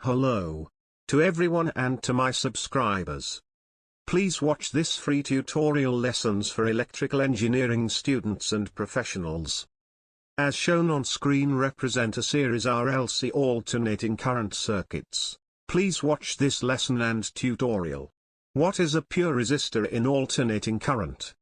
Hello to everyone and to my subscribers. Please watch this free tutorial lessons for electrical engineering students and professionals. As shown on screen represent a series RLC alternating current circuits. Please watch this lesson and tutorial. What is a pure resistor in alternating current?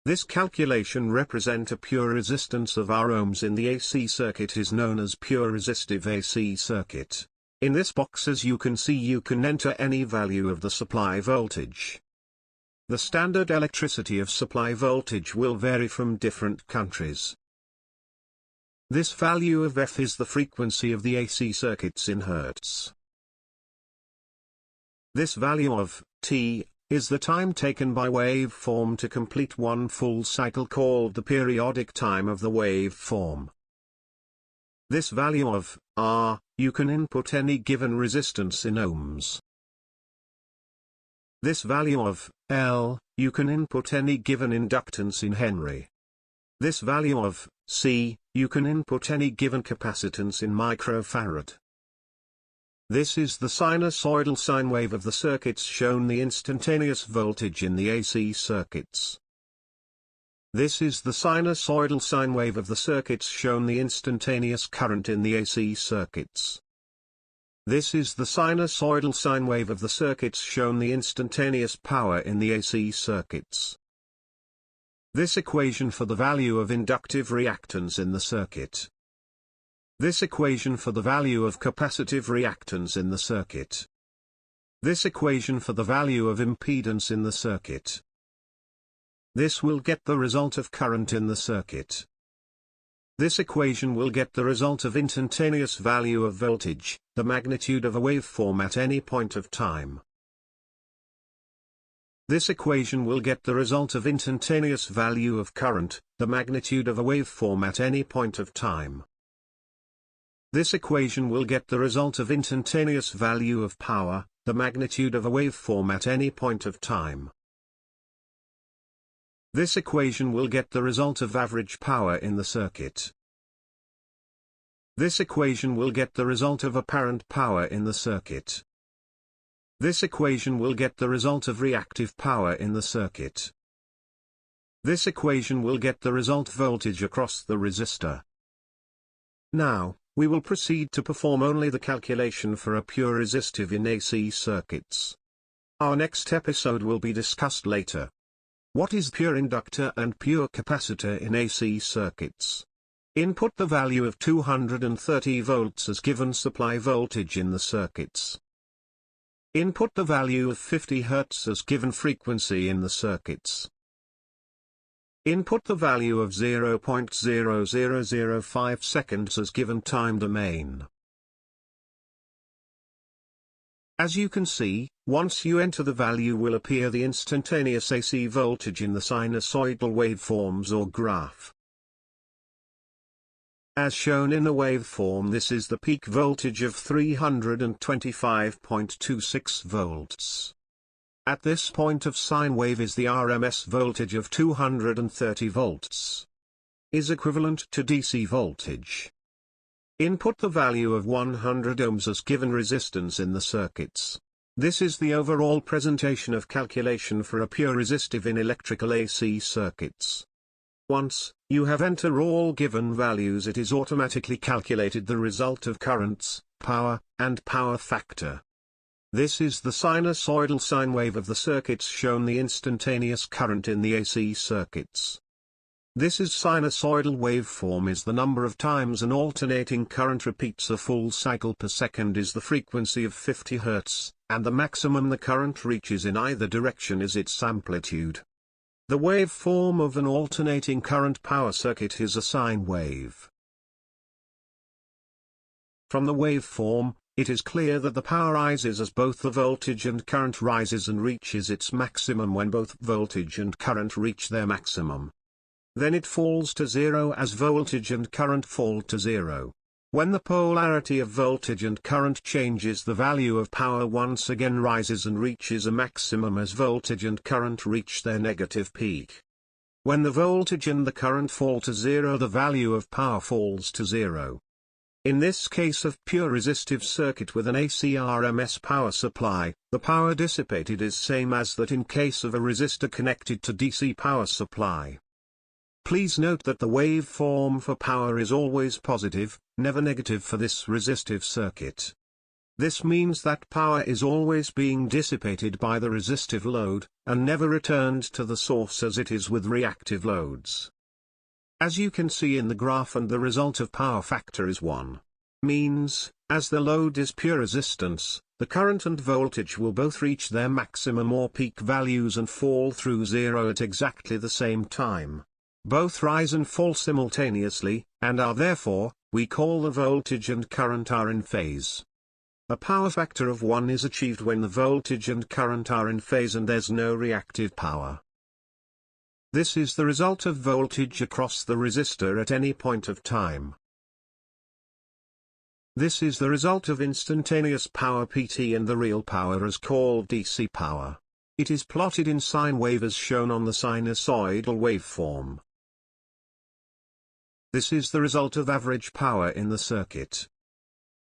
This calculation represent a pure resistance of R ohms in the AC circuit is known as pure resistive AC circuit. In this box, as you can see, you can enter any value of the supply voltage. The standard electricity of supply voltage will vary from different countries. This value of F is the frequency of the AC circuits in Hertz. This value of T is the time taken by waveform to complete one full cycle, called the periodic time of the waveform. This value of R, you can input any given resistance in ohms. This value of L, you can input any given inductance in Henry. This value of C, you can input any given capacitance in microfarad. This is the sinusoidal sine wave of the circuits shown the instantaneous voltage in the AC circuits. This is the sinusoidal sine wave of the circuits shown the instantaneous current in the AC circuits. This is the sinusoidal sine wave of the circuits shown the instantaneous power in the AC circuits. This equation for the value of inductive reactance in the circuit. This equation for the value of capacitive reactance in the circuit. This equation for the value of impedance in the circuit. This will get the result of current in the circuit. This equation will get the result of instantaneous value of voltage, the magnitude of a waveform at any point of time. This equation will get the result of instantaneous value of current, the magnitude of a waveform at any point of time. This equation will get the result of instantaneous value of power, the magnitude of a waveform at any point of time. This equation will get the result of average power in the circuit. This equation will get the result of apparent power in the circuit. This equation will get the result of reactive power in the circuit. This equation will get the result voltage across the resistor. Now, we will proceed to perform only the calculation for a pure resistive in AC circuits. Our next episode will be discussed later. What is pure inductor and pure capacitor in AC circuits? Input the value of 230 volts as given supply voltage in the circuits. Input the value of 50 Hz as given frequency in the circuits. Input the value of 0.0005 seconds as given time domain. As you can see, once you enter the value will appear the instantaneous AC voltage in the sinusoidal waveforms or graph. As shown in the waveform, this is the peak voltage of 325.26 volts. At this point of sine wave is the RMS voltage of 230 volts. Is equivalent to DC voltage. Input the value of 100 ohms as given resistance in the circuits. This is the overall presentation of calculation for a pure resistive in electrical AC circuits. Once you have entered all given values, it is automatically calculated the result of currents, power, and power factor. This is the sinusoidal sine wave of the circuits shown the instantaneous current in the AC circuits. This is sinusoidal waveform is the number of times an alternating current repeats a full cycle per second is the frequency of 50 Hz, and the maximum the current reaches in either direction is its amplitude. The waveform of an alternating current power circuit is a sine wave. From the waveform, it is clear that the power rises as both the voltage and current rises and reaches its maximum when both voltage and current reach their maximum. Then it falls to zero as voltage and current fall to zero. When the polarity of voltage and current changes, the value of power once again rises and reaches a maximum as voltage and current reach their negative peak. When the voltage and the current fall to zero, the value of power falls to zero. In this case of pure resistive circuit with an AC RMS power supply, the power dissipated is same as that in case of a resistor connected to DC power supply. Please note that the waveform for power is always positive, never negative for this resistive circuit. This means that power is always being dissipated by the resistive load, and never returned to the source as it is with reactive loads. As you can see in the graph, and the result of power factor is 1. Means, as the load is pure resistance, the current and voltage will both reach their maximum or peak values and fall through zero at exactly the same time. Both rise and fall simultaneously, and are therefore, we call the voltage and current are in phase. A power factor of 1 is achieved when the voltage and current are in phase and there's no reactive power. This is the result of voltage across the resistor at any point of time. This is the result of instantaneous power PT, and the real power is called DC power. It is plotted in sine wave as shown on the sinusoidal waveform. This is the result of average power in the circuit.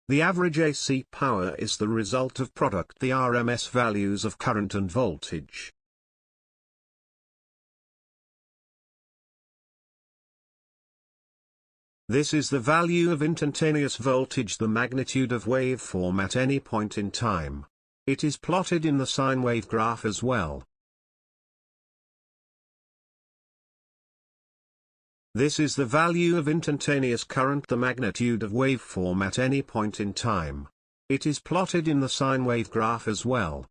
The average AC power is the result of product the RMS values of current and voltage. This is the value of instantaneous voltage, the magnitude of waveform at any point in time. It is plotted in the sine wave graph as well. This is the value of instantaneous current, the magnitude of waveform at any point in time. It is plotted in the sine wave graph as well.